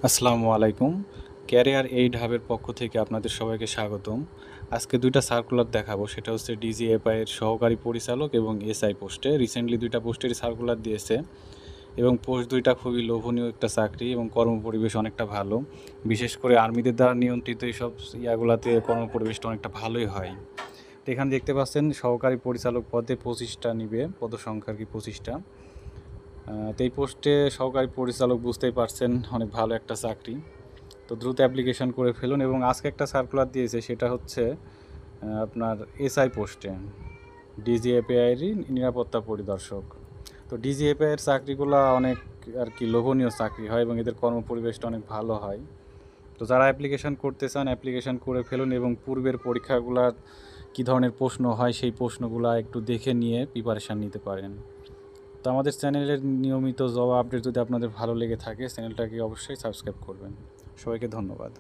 আসসালামু আলাইকুম। Career aid হাবের পক্ষ থেকে আপনাদের সবাইকে স্বাগতম। আজকে ২টা সার্কুলার দেখাবো। সেটা হচ্ছে ডিজিএফআই এর সহকারী পরিচালক এবং এসআই পোস্টে। রিসেন্টলি ২টা পোস্টেরই সার্কুলার দিয়েছে এবং পোস্ট ২টা খুবই লোভনীয় একটা চাকরি এবং কর্মপরিবেশ অনেকটা ভালো। বিশেষ করে আর্মিদের দ্বারা নিয়ন্ত্রিত এইসব ইয়াগুলাতে কর্মপরিবেশটা অনেকটা ভালোই হয়। তো এখানে দেখতে পাচ্ছেন সহকারী পরিচালক পদে ২৫টা নিবে, পদসংখ্যা আরকি ২৫টা। তো এই পোস্টে সহকারী পরিচালক বুঝতেই পারছেন অনেক ভালো একটা চাকরি। তো দ্রুত অ্যাপ্লিকেশন করে ফেলুন এবং আজকে একটা সার্কুলার দিয়েছে সেটা হচ্ছে আপনার এসআই পোস্টে ডিজিএফআইয়েরই নিরাপত্তা পরিদর্শক। তো ডিজিএফআইয়ের চাকরিগুলো অনেক আর কি লোভনীয় চাকরি হয় এবং এদের কর্মপরিবেশটা অনেক ভালো হয়। তো যারা অ্যাপ্লিকেশন করতে চান অ্যাপ্লিকেশন করে ফেলুন এবং পূর্বের পরীক্ষাগুলোর কী ধরনের প্রশ্ন হয় সেই প্রশ্নগুলো একটু দেখে নিয়ে প্রিপারেশান নিতে পারেন। তো আমাদের চ্যানেলের নিয়মিত জব আপডেট যদি আপনাদের ভালো লেগে থাকে চ্যানেলটাকে অবশ্যই সাবস্ক্রাইব করবেন। সবাইকে ধন্যবাদ।